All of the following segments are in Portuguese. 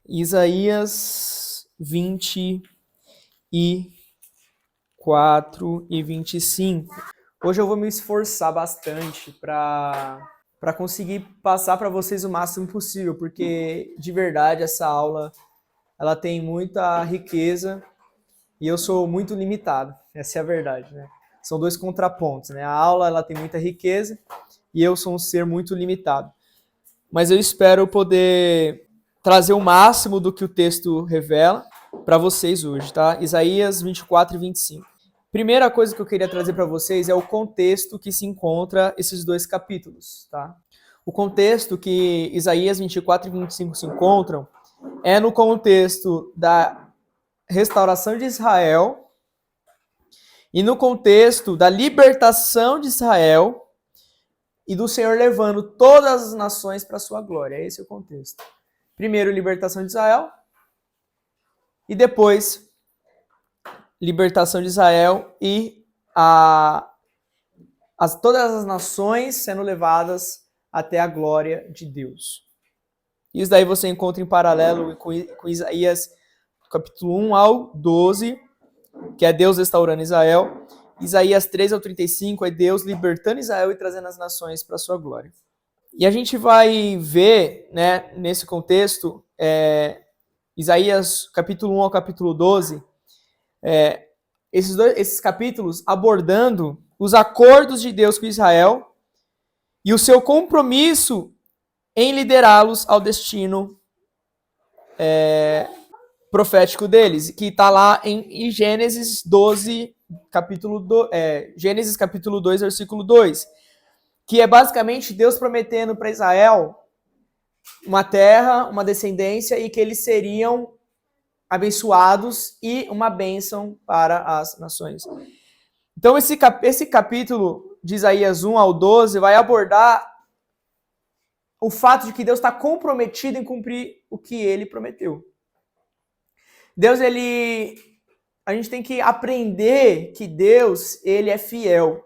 Isaías 24 e 25. Hoje eu vou me esforçar bastante para conseguir passar para vocês o máximo possível, porque de verdade essa aula ela tem muita riqueza e eu sou muito limitado. Essa é a verdade, né? São dois contrapontos, né? A aula ela tem muita riqueza e eu sou um ser muito limitado. Mas eu espero poder trazer o máximo do que o texto revela para vocês hoje, tá? Isaías 24 e 25. Primeira coisa que eu queria trazer para vocês é o contexto que se encontra esses dois capítulos, tá? O contexto que Isaías 24 e 25 se encontram é no contexto da restauração de Israel e no contexto da libertação de Israel e do Senhor levando todas as nações para a sua glória. Esse é o contexto. Primeiro, libertação de Israel. E depois, libertação de Israel e todas as nações sendo levadas até a glória de Deus. Isso daí você encontra em paralelo com Isaías capítulo 1 ao 12, que é Deus restaurando Israel. Isaías 3 ao 35 é Deus libertando Israel e trazendo as nações para a sua glória. E a gente vai ver, né, nesse contexto, Isaías capítulo 1 ao capítulo 12, esses capítulos abordando os acordos de Deus com Israel e o seu compromisso em liderá-los ao destino profético deles, que está lá em Gênesis 12, Gênesis capítulo 2, versículo 2, que é basicamente Deus prometendo para Israel uma terra, uma descendência, e que eles seriam abençoados e uma bênção para as nações. Então esse capítulo de Isaías 1 ao 12 vai abordar o fato de que Deus está comprometido em cumprir o que ele prometeu. Deus, a gente tem que aprender que Deus, ele é fiel.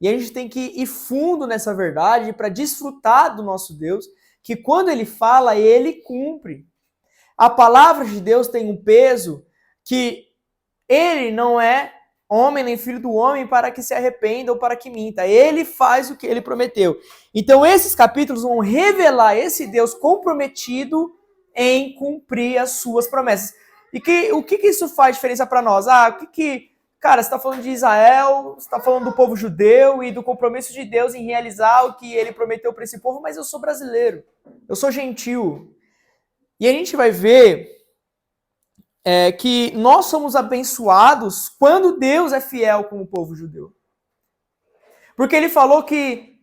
E a gente tem que ir fundo nessa verdade para desfrutar do nosso Deus, que quando ele fala, ele cumpre. A palavra de Deus tem um peso que ele não é homem nem filho do homem para que se arrependa ou para que minta. Ele faz o que ele prometeu. Então esses capítulos vão revelar esse Deus comprometido em cumprir as suas promessas. E o que isso faz diferença para nós? Cara, você está falando de Israel, você está falando do povo judeu e do compromisso de Deus em realizar o que ele prometeu para esse povo, mas eu sou brasileiro, eu sou gentil. E a gente vai ver que nós somos abençoados quando Deus é fiel com o povo judeu. Porque ele falou que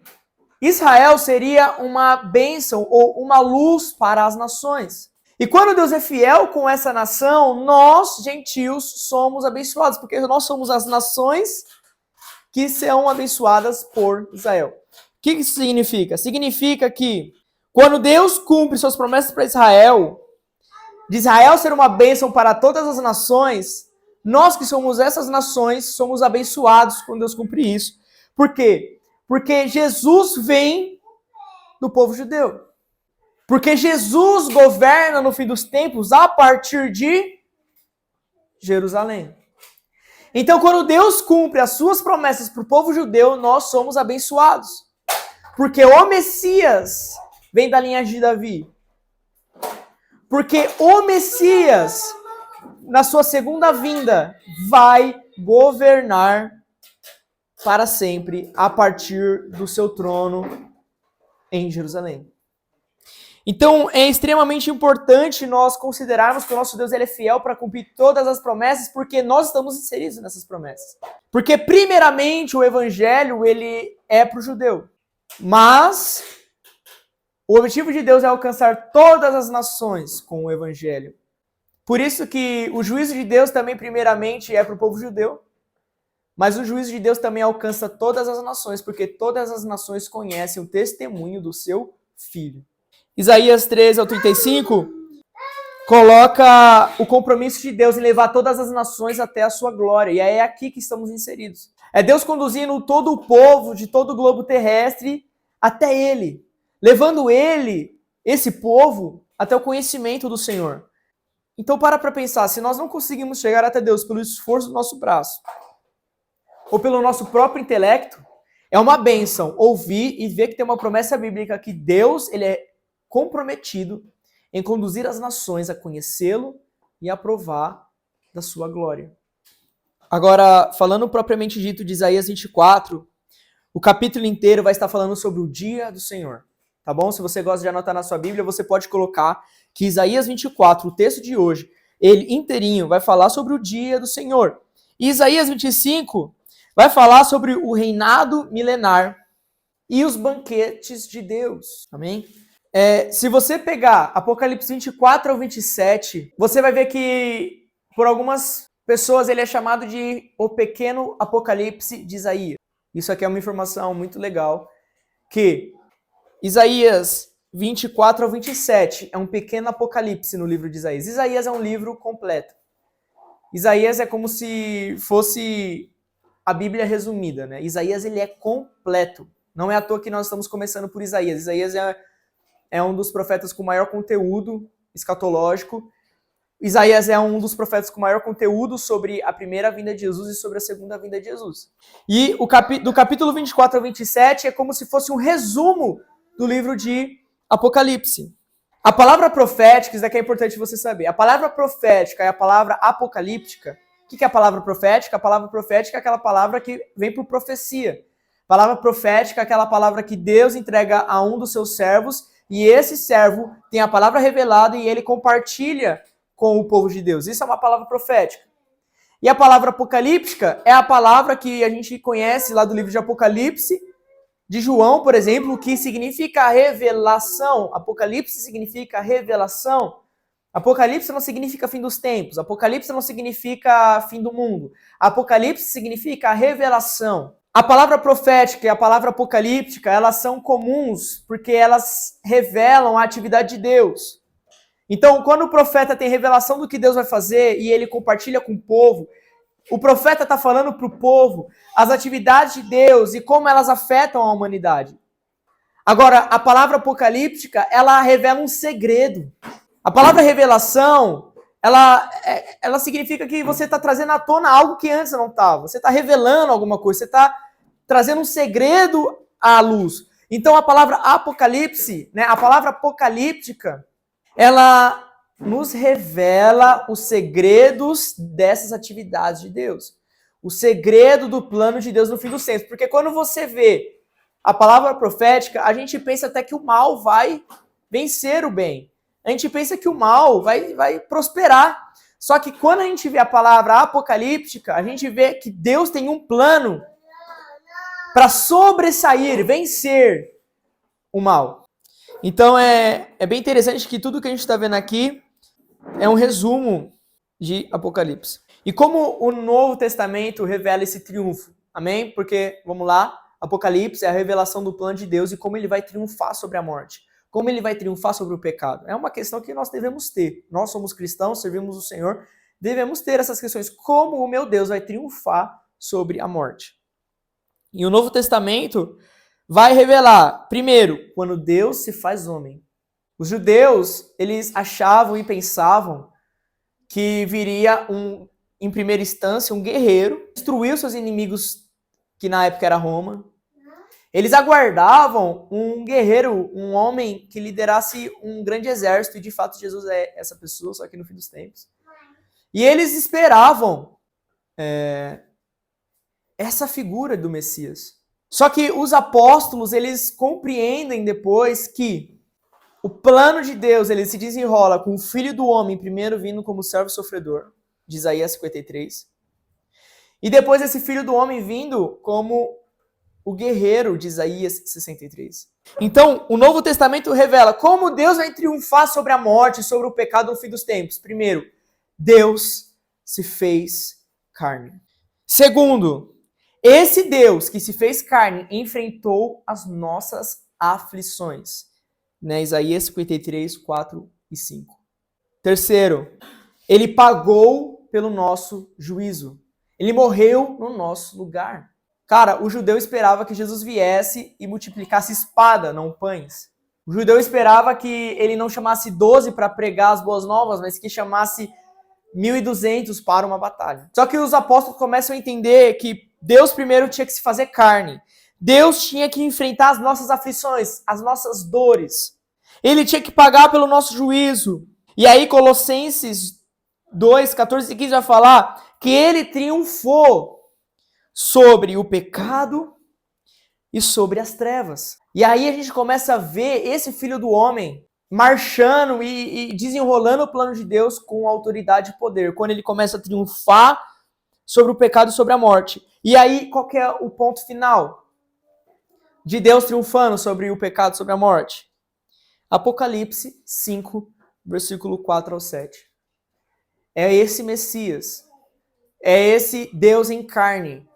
Israel seria uma bênção ou uma luz para as nações. E quando Deus é fiel com essa nação, nós, gentios, somos abençoados, porque nós somos as nações que serão abençoadas por Israel. O que isso significa? Significa que quando Deus cumpre suas promessas para Israel, de Israel ser uma bênção para todas as nações, nós que somos essas nações, somos abençoados quando Deus cumpre isso. Por quê? Porque Jesus vem do povo judeu. Porque Jesus governa no fim dos tempos a partir de Jerusalém. Então, quando Deus cumpre as suas promessas para o povo judeu, nós somos abençoados. Porque o Messias vem da linhagem de Davi. Porque o Messias, na sua segunda vinda, vai governar para sempre a partir do seu trono em Jerusalém. Então, é extremamente importante nós considerarmos que o nosso Deus ele é fiel para cumprir todas as promessas, porque nós estamos inseridos nessas promessas. Porque, primeiramente, o evangelho ele é para o judeu. Mas o objetivo de Deus é alcançar todas as nações com o evangelho. Por isso que o juízo de Deus também, primeiramente, é para o povo judeu. Mas o juízo de Deus também alcança todas as nações, porque todas as nações conhecem o testemunho do seu Filho. Isaías 13 ao 35 coloca o compromisso de Deus em levar todas as nações até a sua glória. E é aqui que estamos inseridos. É Deus conduzindo todo o povo de todo o globo terrestre até ele. Levando esse povo, até o conhecimento do Senhor. Então para pensar, se nós não conseguimos chegar até Deus pelo esforço do nosso braço, ou pelo nosso próprio intelecto, é uma bênção ouvir e ver que tem uma promessa bíblica que Deus ele é comprometido em conduzir as nações a conhecê-lo e a provar da sua glória. Agora, falando propriamente dito de Isaías 24, o capítulo inteiro vai estar falando sobre o dia do Senhor. Tá bom? Se você gosta de anotar na sua Bíblia, você pode colocar que Isaías 24, o texto de hoje, ele inteirinho vai falar sobre o dia do Senhor. E Isaías 25 vai falar sobre o reinado milenar e os banquetes de Deus. Amém? Se você pegar Apocalipse 24 ao 27, você vai ver que, por algumas pessoas, ele é chamado de o pequeno Apocalipse de Isaías. Isso aqui é uma informação muito legal, que Isaías 24 ao 27 é um pequeno apocalipse no livro de Isaías. Isaías é um livro completo. Isaías é como se fosse a Bíblia resumida, né? Isaías ele é completo. Não é à toa que nós estamos começando por Isaías. Isaías é um dos profetas com maior conteúdo escatológico. Isaías é um dos profetas com maior conteúdo sobre a primeira vinda de Jesus e sobre a segunda vinda de Jesus. E do capítulo 24 ao 27 é como se fosse um resumo do livro de Apocalipse. A palavra profética, isso daqui é importante você saber. A palavra profética e a palavra apocalíptica. O que é a palavra profética? A palavra profética é aquela palavra que vem por profecia. A palavra profética é aquela palavra que Deus entrega a um dos seus servos e esse servo tem a palavra revelada e ele compartilha com o povo de Deus. Isso é uma palavra profética. E a palavra apocalíptica é a palavra que a gente conhece lá do livro de Apocalipse, de João, por exemplo, que significa revelação. Apocalipse significa revelação. Apocalipse não significa fim dos tempos. Apocalipse não significa fim do mundo. Apocalipse significa revelação. A palavra profética e a palavra apocalíptica, elas são comuns porque elas revelam a atividade de Deus. Então, quando o profeta tem revelação do que Deus vai fazer e ele compartilha com o povo, o profeta está falando para o povo as atividades de Deus e como elas afetam a humanidade. Agora, a palavra apocalíptica, ela revela um segredo. A palavra revelação, ela significa que você está trazendo à tona algo que antes não estava. Você está revelando alguma coisa, você está trazendo um segredo à luz. Então, a palavra apocalipse, né, a palavra apocalíptica, ela nos revela os segredos dessas atividades de Deus. O segredo do plano de Deus no fim dos tempos. Porque quando você vê a palavra profética, a gente pensa até que o mal vai vencer o bem. A gente pensa que o mal vai prosperar. Só que quando a gente vê a palavra apocalíptica, a gente vê que Deus tem um plano para sobressair, vencer o mal. Então é bem interessante que tudo que a gente está vendo aqui é um resumo de Apocalipse. E como o Novo Testamento revela esse triunfo? Amém? Porque, vamos lá, Apocalipse é a revelação do plano de Deus e como ele vai triunfar sobre a morte. Como ele vai triunfar sobre o pecado. É uma questão que nós devemos ter. Nós somos cristãos, servimos o Senhor, devemos ter essas questões. Como o meu Deus vai triunfar sobre a morte? E o Novo Testamento vai revelar, primeiro, quando Deus se faz homem. Os judeus, eles achavam e pensavam que viria, em primeira instância, um guerreiro, destruir os seus inimigos, que na época era Roma. Eles aguardavam um guerreiro, um homem que liderasse um grande exército, e de fato Jesus é essa pessoa, só que no fim dos tempos. E eles esperavam essa figura do Messias. Só que os apóstolos, eles compreendem depois que o plano de Deus, ele se desenrola com o Filho do Homem primeiro vindo como servo sofredor, de Isaías 53. E depois esse Filho do Homem vindo como o guerreiro de Isaías 63. Então, o Novo Testamento revela como Deus vai triunfar sobre a morte, sobre o pecado no fim dos tempos. Primeiro, Deus se fez carne. Segundo, esse Deus que se fez carne enfrentou as nossas aflições. Né? Isaías 53, 4 e 5. Terceiro, ele pagou pelo nosso juízo. Ele morreu no nosso lugar. Cara, o judeu esperava que Jesus viesse e multiplicasse espada, não pães. O judeu esperava que ele não chamasse 12 para pregar as boas novas, mas que chamasse 1.200 para uma batalha. Só que os apóstolos começam a entender que Deus primeiro tinha que se fazer carne. Deus tinha que enfrentar as nossas aflições, as nossas dores. Ele tinha que pagar pelo nosso juízo. E aí Colossenses 2, 14 e 15 vai falar que ele triunfou sobre o pecado e sobre as trevas. E aí a gente começa a ver esse filho do homem marchando e desenrolando o plano de Deus com autoridade e poder, quando ele começa a triunfar sobre o pecado e sobre a morte. E aí, qual que é o ponto final de Deus triunfando sobre o pecado e sobre a morte? Apocalipse 5, versículo 4 ao 7. É esse Messias, é esse Deus em carne,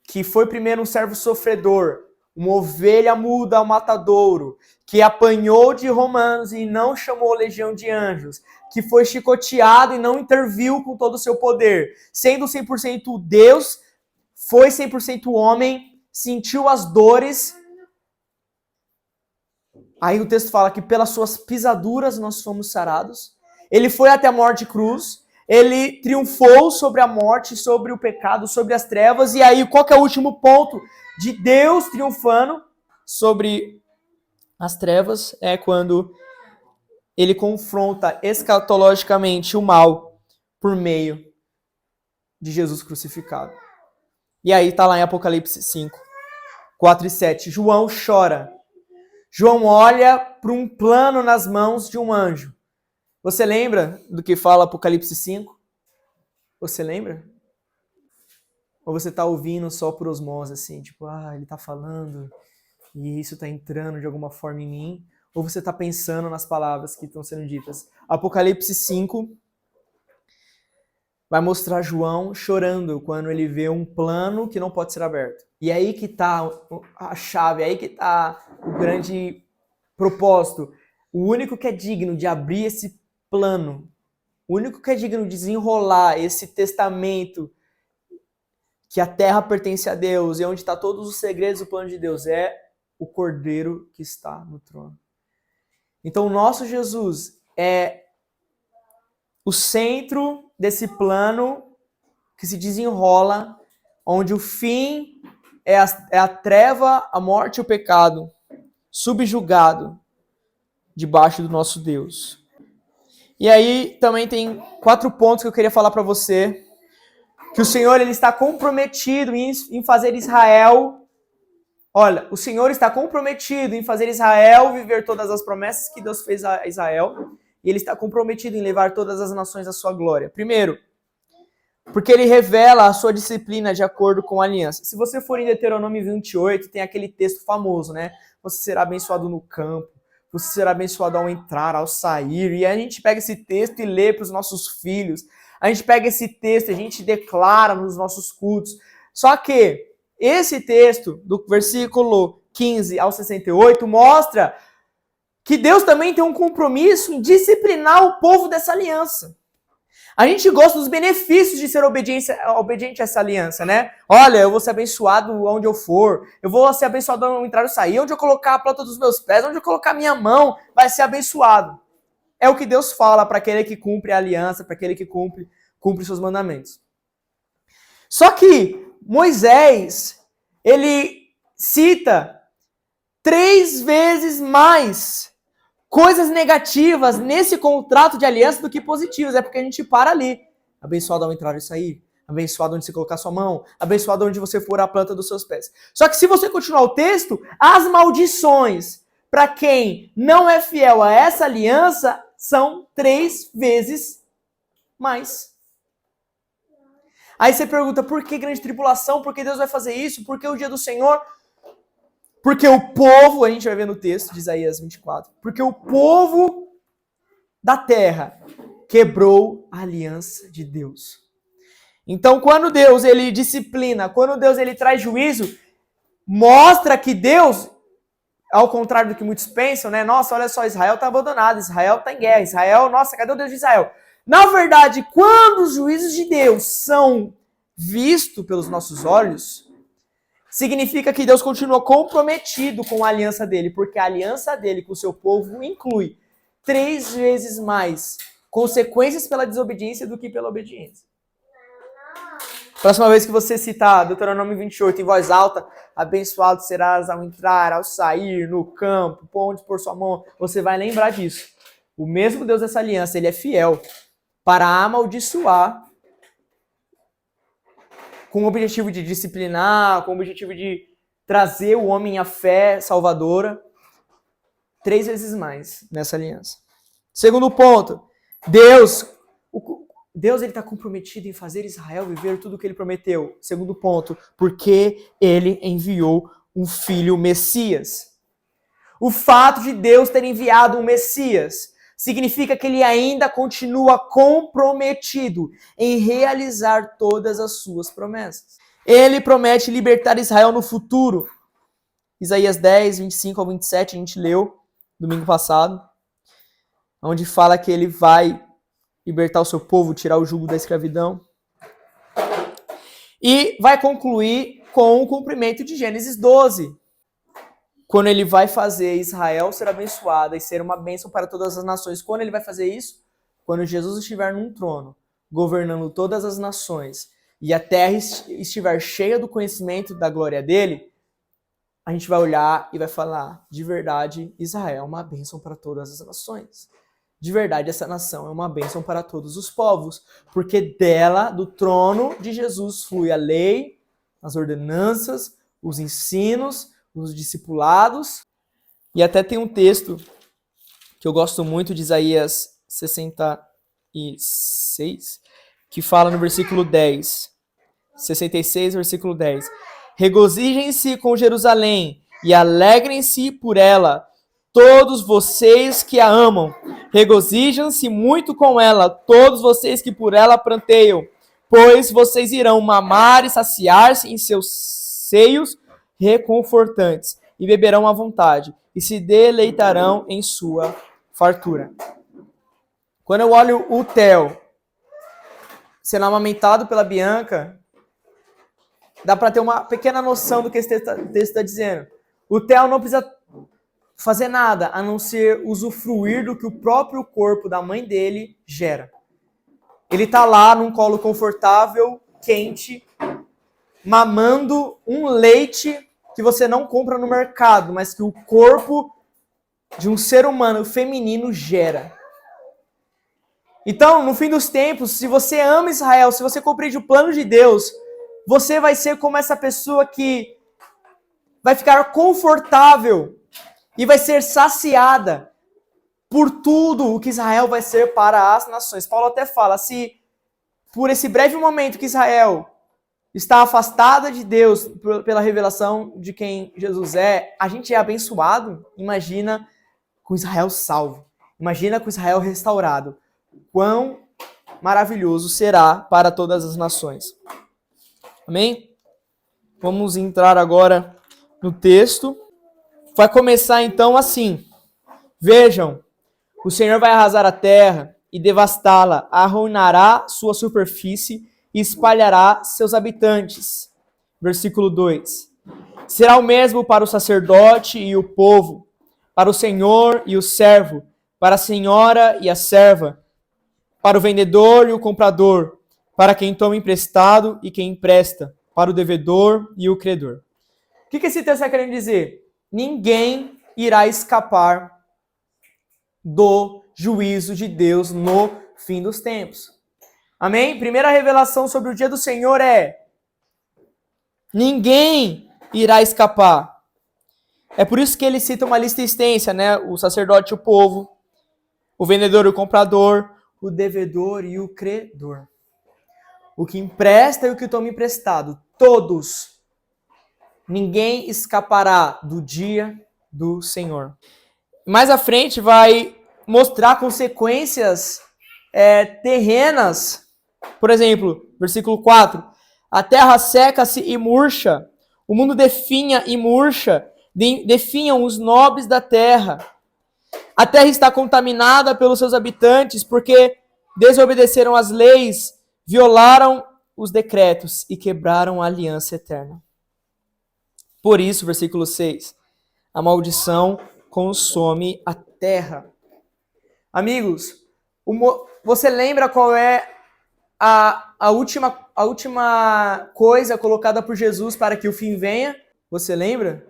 que foi primeiro um servo sofredor, uma ovelha muda ao matadouro, que apanhou de romanos e não chamou legião de anjos, que foi chicoteado e não interviu com todo o seu poder, sendo 100% Deus, foi 100% homem, sentiu as dores. Aí o texto fala que pelas suas pisaduras nós fomos sarados. Ele foi até a morte cruz, ele triunfou sobre a morte, sobre o pecado, sobre as trevas. E aí, qual que é o último ponto de Deus triunfando sobre as trevas? É quando ele confronta escatologicamente o mal por meio de Jesus crucificado. E aí tá lá em Apocalipse 5, 4 e 7. João chora. João olha para um plano nas mãos de um anjo. Você lembra do que fala Apocalipse 5? Você lembra? Ou você está ouvindo só por osmose, assim, tipo, ele está falando e isso está entrando de alguma forma em mim? Ou você está pensando nas palavras que estão sendo ditas? Apocalipse 5 vai mostrar João chorando quando ele vê um plano que não pode ser aberto. E aí que está a chave, aí que está o grande propósito. O único que é digno de abrir esse plano, o único que é digno de desenrolar esse testamento que a terra pertence a Deus e onde está todos os segredos do plano de Deus é o Cordeiro que está no trono. Então o nosso Jesus é o centro desse plano que se desenrola, onde o fim é a treva, a morte e o pecado, subjugado debaixo do nosso Deus. E aí também tem 4 pontos que eu queria falar para você, que o Senhor ele está comprometido em fazer Israel, olha, o Senhor está comprometido em fazer Israel viver todas as promessas que Deus fez a Israel, e ele está comprometido em levar todas as nações à sua glória. Primeiro, porque ele revela a sua disciplina de acordo com a aliança. Se você for em Deuteronômio 28, tem aquele texto famoso, né? Você será abençoado no campo, você será abençoado ao entrar, ao sair. E aí a gente pega esse texto e lê para os nossos filhos. A gente pega esse texto e a gente declara nos nossos cultos. Só que esse texto, do versículo 15 ao 68, mostra que Deus também tem um compromisso em disciplinar o povo dessa aliança. A gente gosta dos benefícios de ser obediente a essa aliança, né? Olha, eu vou ser abençoado onde eu for, eu vou ser abençoado onde eu entrar e sair, onde eu colocar a planta dos meus pés, onde eu colocar a minha mão, vai ser abençoado. É o que Deus fala para aquele que cumpre a aliança, para aquele que cumpre seus mandamentos. Só que Moisés, ele cita 3 vezes mais coisas negativas nesse contrato de aliança do que positivas. É porque a gente para ali. Abençoado ao entrar e sair. Abençoado onde você colocar sua mão. Abençoado onde você for a planta dos seus pés. Só que se você continuar o texto, as maldições para quem não é fiel a essa aliança são 3 vezes mais. Aí você pergunta, por que grande tribulação? Por que Deus vai fazer isso? Por que o dia do Senhor? Porque o povo, a gente vai ver no texto de Isaías 24, porque o povo da terra quebrou a aliança de Deus. Então, quando Deus ele disciplina, quando Deus ele traz juízo, mostra que Deus, ao contrário do que muitos pensam, né? Nossa, olha só, Israel está abandonado, Israel está em guerra, Israel, nossa, cadê o Deus de Israel? Na verdade, quando os juízos de Deus são vistos pelos nossos olhos, significa que Deus continua comprometido com a aliança dele, porque a aliança dele com o seu povo inclui 3 vezes mais consequências pela desobediência do que pela obediência. Próxima vez que você citar Deuteronômio 28 em voz alta, abençoado serás ao entrar, ao sair, no campo, por onde pôr sua mão, você vai lembrar disso. O mesmo Deus dessa aliança, ele é fiel para amaldiçoar com o objetivo de disciplinar, com o objetivo de trazer o homem à fé salvadora, 3 vezes mais nessa aliança. Segundo ponto, Deus ele está comprometido em fazer Israel viver tudo o que ele prometeu. Segundo ponto, porque ele enviou um filho Messias. O fato de Deus ter enviado um Messias significa que ele ainda continua comprometido em realizar todas as suas promessas. Ele promete libertar Israel no futuro. Isaías 10, 25 ao 27, a gente leu domingo passado, onde fala que ele vai libertar o seu povo, tirar o jugo da escravidão. E vai concluir com o cumprimento de Gênesis 12, quando ele vai fazer Israel ser abençoada e ser uma bênção para todas as nações. Quando ele vai fazer isso? Quando Jesus estiver num trono, governando todas as nações, e a terra estiver cheia do conhecimento da glória dele, a gente vai olhar e vai falar, de verdade, Israel é uma bênção para todas as nações. De verdade, essa nação é uma bênção para todos os povos, porque dela, do trono de Jesus, flui a lei, as ordenanças, os ensinos, os discipulados. E até tem um texto que eu gosto muito de Isaías 66, que fala no versículo 10. 66, versículo 10. Regozijem-se com Jerusalém e alegrem-se por ela, todos vocês que a amam. Regozijam-se muito com ela, todos vocês que por ela pranteiam, pois vocês irão mamar e saciar-se em seus seios reconfortantes, e beberão à vontade, e se deleitarão em sua fartura. Quando eu olho o Theo sendo amamentado pela Bianca, dá para ter uma pequena noção do que esse texto está dizendo. O Theo não precisa fazer nada, a não ser usufruir do que o próprio corpo da mãe dele gera. Ele está lá num colo confortável, quente, mamando um leite que você não compra no mercado, mas que o corpo de um ser humano feminino gera. Então, no fim dos tempos, se você ama Israel, se você compreende o plano de Deus, você vai ser como essa pessoa que vai ficar confortável e vai ser saciada por tudo o que Israel vai ser para as nações. Paulo até fala, se por esse breve momento que Israel está afastada de Deus pela revelação de quem Jesus é, a gente é abençoado, imagina com Israel salvo. Imagina com Israel restaurado. Quão maravilhoso será para todas as nações. Amém? Vamos entrar agora no texto. Vai começar então assim. Vejam, o Senhor vai arrasar a terra e devastá-la, arruinará sua superfície e espalhará seus habitantes. Versículo 2. Será o mesmo para o sacerdote e o povo, para o senhor e o servo, para a senhora e a serva, para o vendedor e o comprador, para quem toma emprestado e quem empresta, para o devedor e o credor. O que esse texto está querendo dizer? Ninguém irá escapar do juízo de Deus no fim dos tempos. Amém? Primeira revelação sobre o dia do Senhor é: ninguém irá escapar. É por isso que ele cita uma lista extensa, né? O sacerdote e o povo, o vendedor e o comprador, o devedor e o credor. O que empresta e o que toma emprestado. Todos. Ninguém escapará do dia do Senhor. Mais à frente vai mostrar consequências terrenas. Por exemplo, versículo 4. A terra seca-se e murcha. O mundo definha e murcha. Definham os nobres da terra. A terra está contaminada pelos seus habitantes porque desobedeceram as leis, violaram os decretos e quebraram a aliança eterna. Por isso, versículo 6, a maldição consome a terra. Amigos, você lembra qual é a última coisa colocada por Jesus para que o fim venha? Você lembra?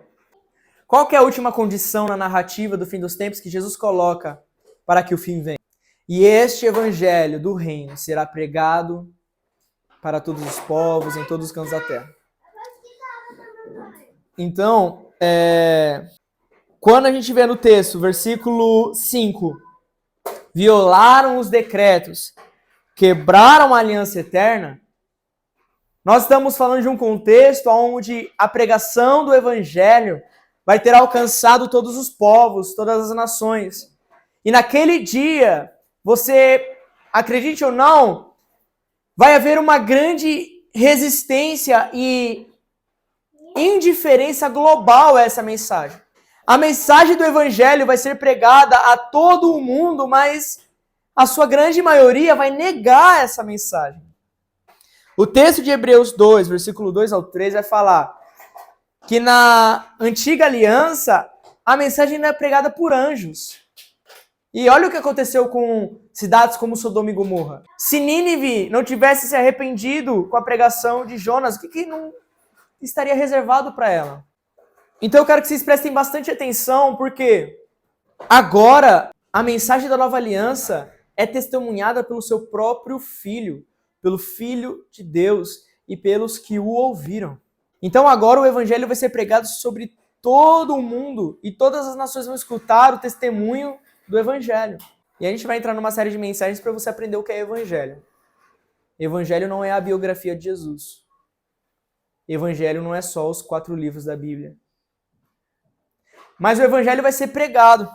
Qual que é a última condição na narrativa do fim dos tempos que Jesus coloca para que o fim venha? E este evangelho do reino será pregado para todos os povos, em todos os cantos da terra. Então, quando a gente vê no texto, versículo 5, violaram os decretos, quebraram a aliança eterna, nós estamos falando de um contexto onde a pregação do evangelho vai ter alcançado todos os povos, todas as nações. E naquele dia, você, acredite ou não, vai haver uma grande resistência e indiferença global a essa mensagem. A mensagem do evangelho vai ser pregada a todo o mundo, mas a sua grande maioria vai negar essa mensagem. O texto de Hebreus 2, versículo 2 ao 3, vai falar que na antiga aliança, a mensagem não é pregada por anjos. E olha o que aconteceu com cidades como Sodoma e Gomorra. Se Nínive não tivesse se arrependido com a pregação de Jonas, o que não estaria reservado para ela? Então eu quero que vocês prestem bastante atenção, porque agora a mensagem da nova aliança é testemunhada pelo seu próprio Filho, pelo Filho de Deus e pelos que o ouviram. Então agora o evangelho vai ser pregado sobre todo o mundo e todas as nações vão escutar o testemunho do evangelho. E a gente vai entrar numa série de mensagens para você aprender o que é evangelho. Evangelho não é a biografia de Jesus. Evangelho não é só os 4 livros da Bíblia. Mas o evangelho vai ser pregado.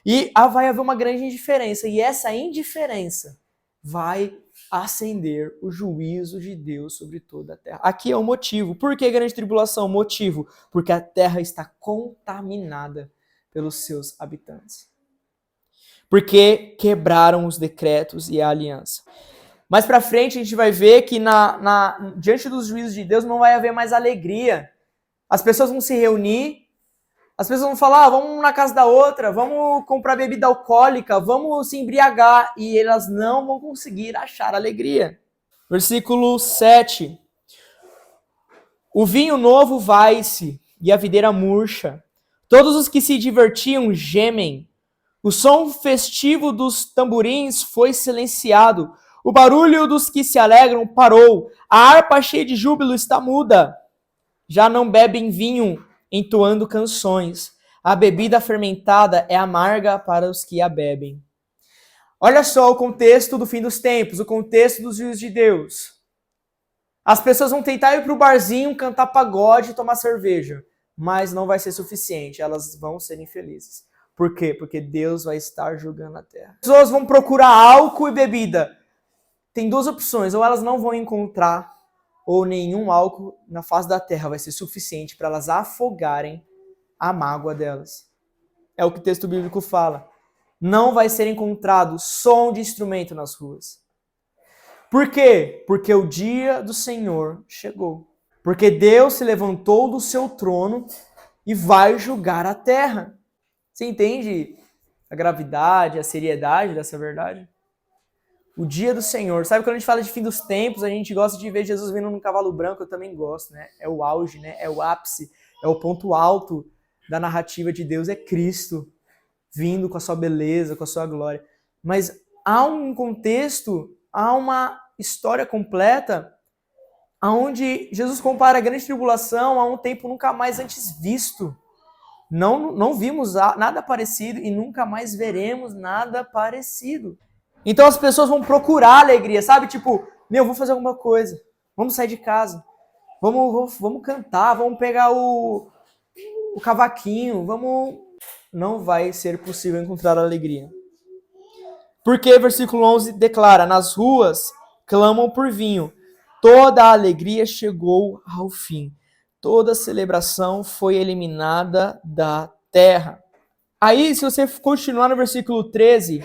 E vai haver uma grande indiferença. E essa indiferença vai acender o juízo de Deus sobre toda a terra. Aqui é o motivo. Por que grande tribulação? Motivo. Porque a terra está contaminada pelos seus habitantes. Porque quebraram os decretos e a aliança. Mais pra frente a gente vai ver que diante dos juízos de Deus não vai haver mais alegria. As pessoas vão se reunir, as pessoas vão falar, vamos na casa da outra, vamos comprar bebida alcoólica, vamos se embriagar, e elas não vão conseguir achar alegria. Versículo 7. O vinho novo vai-se e a videira murcha. Todos os que se divertiam gemem. O som festivo dos tamborins foi silenciado. O barulho dos que se alegram parou. A harpa cheia de júbilo está muda. Já não bebem vinho, entoando canções. A bebida fermentada é amarga para os que a bebem. Olha só o contexto do fim dos tempos, o contexto dos juízos de Deus. As pessoas vão tentar ir para o barzinho, cantar pagode e tomar cerveja. Mas não vai ser suficiente, elas vão ser infelizes. Por quê? Porque Deus vai estar julgando a terra. As pessoas vão procurar álcool e bebida. Tem 2 opções, ou elas não vão encontrar, ou nenhum álcool na face da terra vai ser suficiente para elas afogarem a mágoa delas. É o que o texto bíblico fala. Não vai ser encontrado som de instrumento nas ruas. Por quê? Porque o dia do Senhor chegou. Porque Deus se levantou do seu trono e vai julgar a terra. Você entende a gravidade, a seriedade dessa verdade? O dia do Senhor. Sabe quando a gente fala de fim dos tempos, a gente gosta de ver Jesus vindo num cavalo branco, eu também gosto, né? É o auge, né? É o ápice, é o ponto alto da narrativa de Deus, é Cristo vindo com a sua beleza, com a sua glória. Mas há um contexto, há uma história completa onde Jesus compara a grande tribulação a um tempo nunca mais antes visto. Não vimos nada parecido e nunca mais veremos nada parecido. Então as pessoas vão procurar alegria, sabe? Tipo, vou fazer alguma coisa. Vamos sair de casa. Vamos cantar, vamos pegar o cavaquinho, Não vai ser possível encontrar alegria. Porque versículo 11 declara, nas ruas clamam por vinho. Toda a alegria chegou ao fim. Toda celebração foi eliminada da terra. Aí, se você continuar no versículo 13,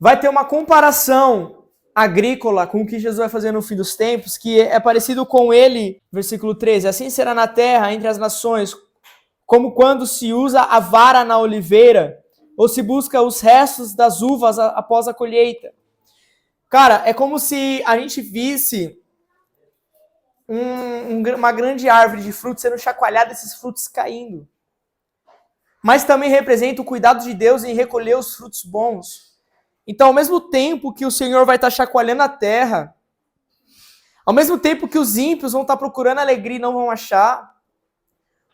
vai ter uma comparação agrícola com o que Jesus vai fazer no fim dos tempos, que é parecido com ele, versículo 13. Assim será na terra, entre as nações, como quando se usa a vara na oliveira, ou se busca os restos das uvas após a colheita. Cara, é como se a gente visse uma grande árvore de frutos sendo chacoalhada, esses frutos caindo. Mas também representa o cuidado de Deus em recolher os frutos bons. Então, ao mesmo tempo que o Senhor vai estar chacoalhando a terra, ao mesmo tempo que os ímpios vão estar procurando alegria e não vão achar,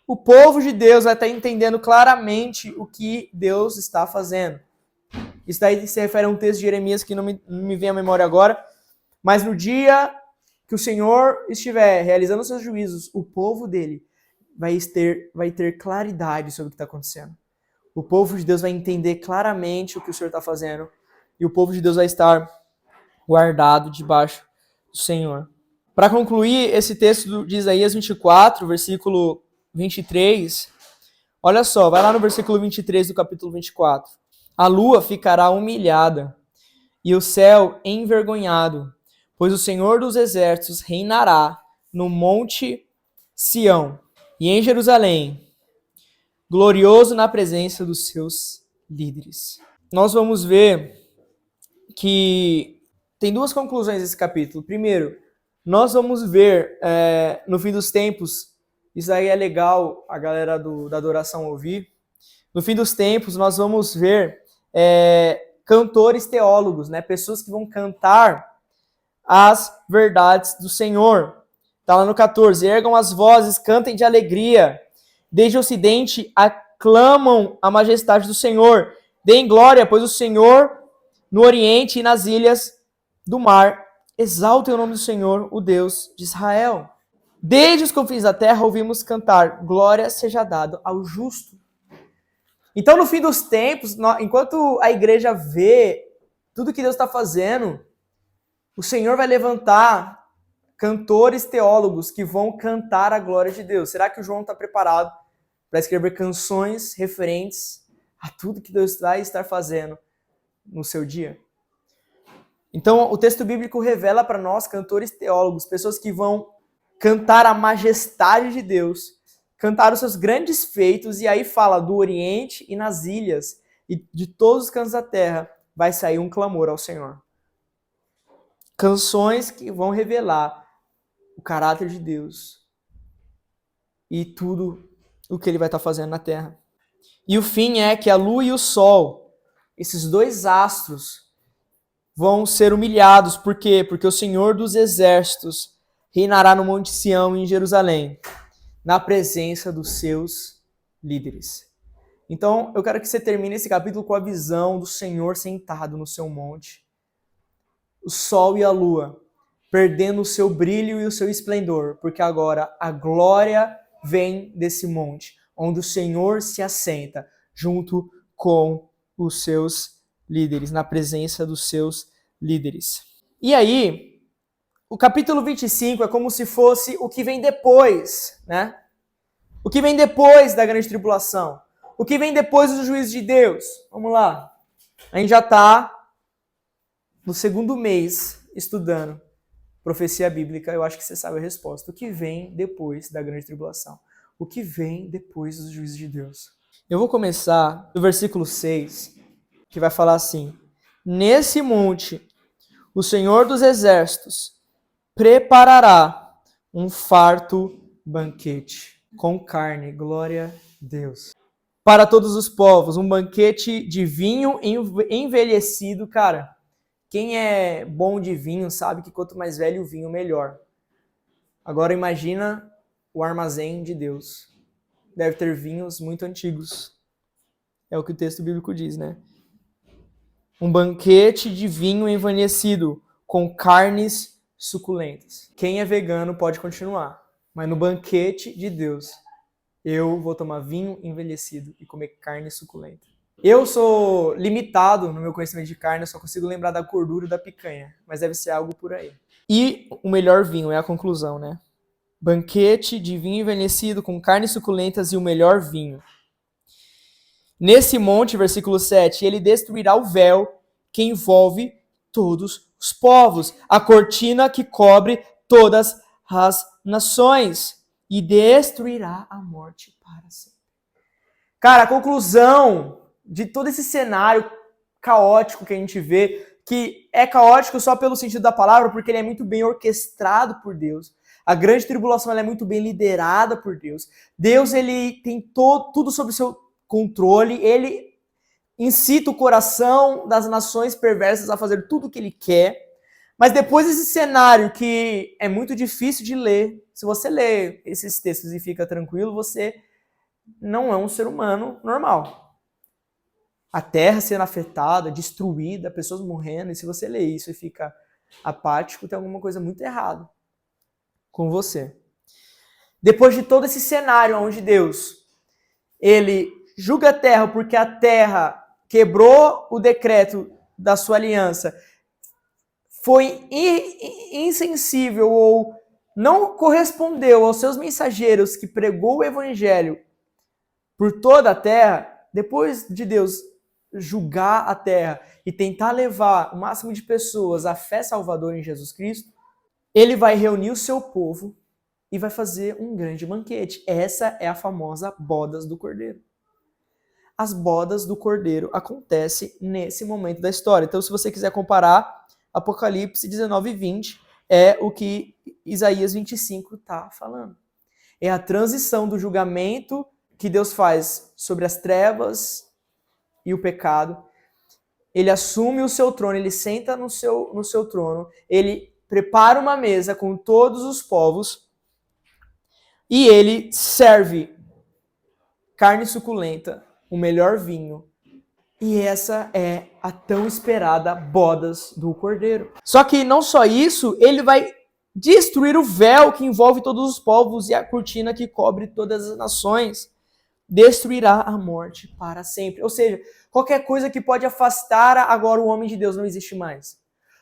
o povo de Deus vai estar entendendo claramente o que Deus está fazendo. Isso daí se refere a um texto de Jeremias que não me vem à memória agora, mas no dia que o Senhor estiver realizando os seus juízos, o povo dele vai ter claridade sobre o que está acontecendo. O povo de Deus vai entender claramente o que o Senhor está fazendo, e o povo de Deus vai estar guardado debaixo do Senhor. Para concluir esse texto de Isaías 24, versículo 23, olha só, vai lá no versículo 23 do capítulo 24. A lua ficará humilhada e o céu envergonhado, pois o Senhor dos exércitos reinará no monte Sião e em Jerusalém, glorioso na presença dos seus líderes. Nós vamos ver que tem duas conclusões desse capítulo. Primeiro, nós vamos ver no fim dos tempos, isso aí é legal a galera da adoração ouvir, no fim dos tempos nós vamos ver cantores teólogos, né? Pessoas que vão cantar as verdades do Senhor. Está lá no 14, ergam as vozes, cantem de alegria, desde o ocidente aclamam a majestade do Senhor, deem glória, pois o Senhor no oriente e nas ilhas do mar exaltem o nome do Senhor, o Deus de Israel. Desde os confins da terra ouvimos cantar, glória seja dada ao justo. Então, no fim dos tempos, enquanto a igreja vê tudo que Deus está fazendo, o Senhor vai levantar cantores teólogos que vão cantar a glória de Deus. Será que o João está preparado para escrever canções referentes a tudo que Deus vai estar fazendo no seu dia? Então, o texto bíblico revela para nós, cantores teólogos, pessoas que vão cantar a majestade de Deus, cantar os seus grandes feitos, e aí fala do Oriente e nas ilhas, e de todos os cantos da terra vai sair um clamor ao Senhor. Canções que vão revelar o caráter de Deus e tudo o que ele vai estar fazendo na terra. E o fim é que a lua e o sol, esses dois astros, vão ser humilhados. Por quê? Porque o Senhor dos exércitos reinará no Monte Sião em Jerusalém, na presença dos seus líderes. Então, eu quero que você termine esse capítulo com a visão do Senhor sentado no seu monte. O sol e a lua perdendo o seu brilho e o seu esplendor, porque agora a glória vem desse monte, onde o Senhor se assenta junto com os seus líderes, na presença dos seus líderes. E aí, o capítulo 25 é como se fosse o que vem depois, né? O que vem depois da grande tribulação. O que vem depois do juízo de Deus. Vamos lá. A gente já está no segundo mês estudando profecia bíblica. Eu acho que você sabe a resposta. O que vem depois da grande tribulação? O que vem depois do juízo de Deus? Eu vou começar do versículo 6, que vai falar assim: nesse monte, o Senhor dos exércitos preparará um farto banquete com carne, glória a Deus, para todos os povos, um banquete de vinho envelhecido. Cara, quem é bom de vinho sabe que quanto mais velho o vinho, melhor. Agora imagina o armazém de Deus. Deve ter vinhos muito antigos. É o que o texto bíblico diz, né? Um banquete de vinho envelhecido com carnes suculentas. Quem é vegano pode continuar, mas no banquete de Deus, eu vou tomar vinho envelhecido e comer carne suculenta. Eu sou limitado no meu conhecimento de carne, eu só consigo lembrar da gordura da picanha, mas deve ser algo por aí. E o melhor vinho é a conclusão, né? Banquete de vinho envelhecido com carnes suculentas e o melhor vinho. Nesse monte, versículo 7, ele destruirá o véu que envolve todos os povos, a cortina que cobre todas as nações, e destruirá a morte para sempre. Cara, a conclusão de todo esse cenário caótico que a gente vê, que é caótico só pelo sentido da palavra, porque ele é muito bem orquestrado por Deus. A grande tribulação ela é muito bem liderada por Deus. Deus ele tem tudo sob seu controle, ele incita o coração das nações perversas a fazer tudo o que ele quer. Mas depois desse cenário que é muito difícil de ler, se você lê esses textos e fica tranquilo, você não é um ser humano normal. A terra sendo afetada, destruída, pessoas morrendo, e se você lê isso e fica apático, tem alguma coisa muito errada com você. Depois de todo esse cenário onde Deus, ele julga a terra porque a terra quebrou o decreto da sua aliança, foi insensível ou não correspondeu aos seus mensageiros que pregou o evangelho por toda a terra, depois de Deus julgar a terra e tentar levar o máximo de pessoas à fé salvadora em Jesus Cristo, ele vai reunir o seu povo e vai fazer um grande banquete. Essa é a famosa bodas do Cordeiro. As bodas do Cordeiro acontecem nesse momento da história. Então, se você quiser comparar, Apocalipse 19 e 20 é o que Isaías 25 está falando. É a transição do julgamento que Deus faz sobre as trevas e o pecado. Ele assume o seu trono, ele senta no seu trono, ele prepara uma mesa com todos os povos e ele serve carne suculenta, o melhor vinho. E essa é a tão esperada bodas do Cordeiro. Só que não só isso, ele vai destruir o véu que envolve todos os povos e a cortina que cobre todas as nações. Destruirá a morte para sempre. Ou seja, qualquer coisa que pode afastar agora o homem de Deus não existe mais.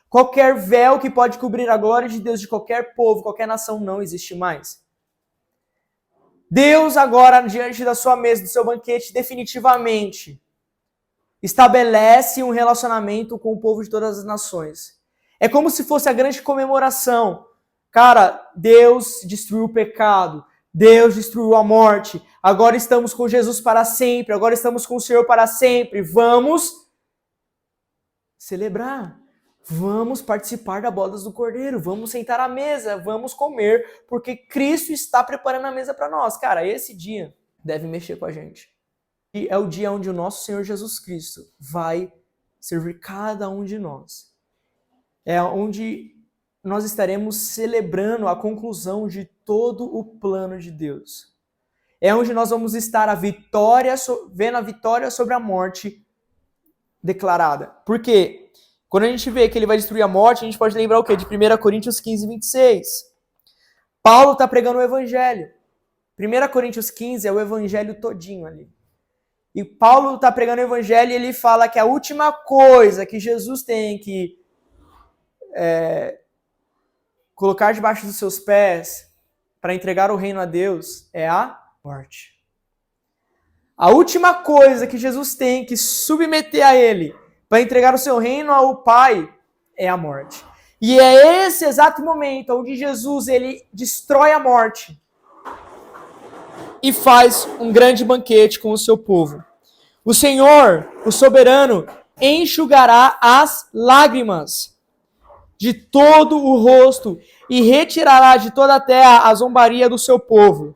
Qualquer véu que pode cobrir a glória de Deus de qualquer povo, qualquer nação não existe mais. Deus agora, diante da sua mesa, do seu banquete, definitivamente estabelece um relacionamento com o povo de todas as nações. É como se fosse a grande comemoração. Cara, Deus destruiu o pecado. Deus destruiu a morte. Agora estamos com Jesus para sempre. Agora estamos com o Senhor para sempre. Vamos celebrar. Vamos participar da bodas do Cordeiro. Vamos sentar à mesa. Vamos comer. Porque Cristo está preparando a mesa para nós. Cara, esse dia deve mexer com a gente. E é o dia onde o nosso Senhor Jesus Cristo vai servir cada um de nós. É onde nós estaremos celebrando a conclusão de todo o plano de Deus. É onde nós vamos estar vendo a vitória sobre a morte declarada. Por quê? Quando a gente vê que ele vai destruir a morte, a gente pode lembrar o quê? De 1 Coríntios 15, 26. Paulo está pregando o evangelho. 1 Coríntios 15 é o evangelho todinho ali. E Paulo está pregando o evangelho e ele fala que a última coisa que Jesus tem que colocar debaixo dos seus pés para entregar o reino a Deus é a morte. A última coisa que Jesus tem que submeter a ele para entregar o seu reino ao Pai é a morte. E é esse exato momento onde Jesus ele destrói a morte e faz um grande banquete com o seu povo. O Senhor, o soberano, enxugará as lágrimas de todo o rosto e retirará de toda a terra a zombaria do seu povo.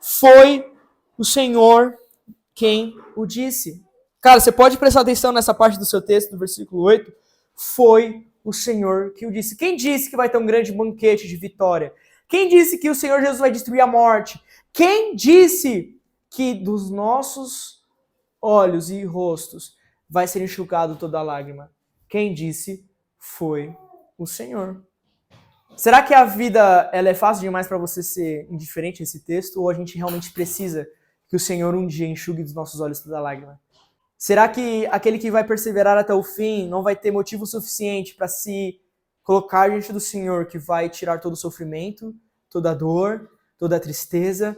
Foi o Senhor quem o disse. Cara, você pode prestar atenção nessa parte do seu texto, do versículo 8. Foi o Senhor que o disse. Quem disse que vai ter um grande banquete de vitória? Quem disse que o Senhor Jesus vai destruir a morte? Quem disse que dos nossos olhos e rostos vai ser enxugado toda a lágrima? Quem disse foi o Senhor. Será que a vida ela é fácil demais para você ser indiferente a esse texto? Ou a gente realmente precisa que o Senhor um dia enxugue dos nossos olhos toda a lágrima? Será que aquele que vai perseverar até o fim não vai ter motivo suficiente para se colocar diante do Senhor, que vai tirar todo o sofrimento, toda a dor, toda a tristeza?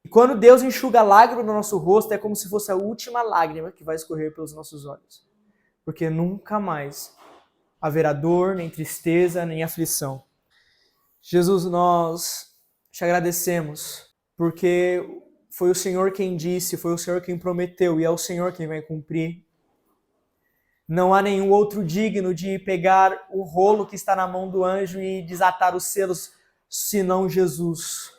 E quando Deus enxuga a lágrima no nosso rosto, é como se fosse a última lágrima que vai escorrer pelos nossos olhos. Porque nunca mais haverá dor, nem tristeza, nem aflição. Jesus, nós te agradecemos, porque Foi o Senhor quem disse, foi o Senhor quem prometeu e é o Senhor quem vai cumprir. Não há nenhum outro digno de pegar o rolo que está na mão do anjo e desatar os selos, senão Jesus.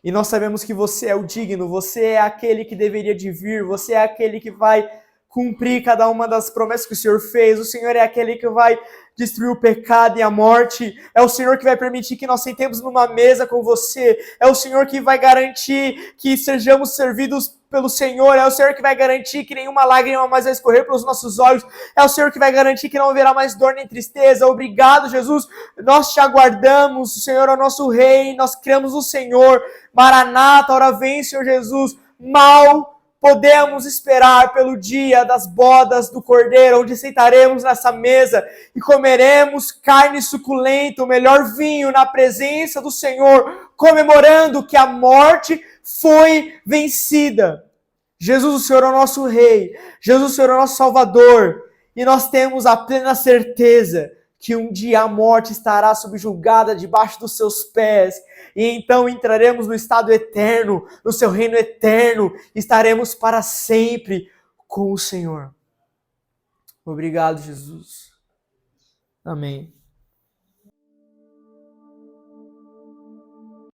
E nós sabemos que você é o digno, você é aquele que deveria de vir, você é aquele que vai cumprir cada uma das promessas que o Senhor fez. O Senhor é aquele que vai destruir o pecado e a morte. É o Senhor que vai permitir que nós sentemos numa mesa com você. É o Senhor que vai garantir que sejamos servidos pelo Senhor. É o Senhor que vai garantir que nenhuma lágrima mais vai escorrer pelos nossos olhos. É o Senhor que vai garantir que não haverá mais dor nem tristeza. Obrigado, Jesus. Nós te aguardamos. O Senhor é o nosso Rei. Nós cremos no Senhor. Maranata, ora vem, Senhor Jesus. Mal podemos esperar pelo dia das bodas do Cordeiro, onde sentaremos nessa mesa e comeremos carne suculenta, o melhor vinho na presença do Senhor, comemorando que a morte foi vencida. Jesus, o Senhor é o nosso Rei, Jesus, o Senhor é o nosso Salvador, e nós temos a plena certeza que um dia a morte estará subjugada debaixo dos seus pés, e então entraremos no estado eterno, no seu reino eterno, estaremos para sempre com o Senhor. Obrigado, Jesus. Amém.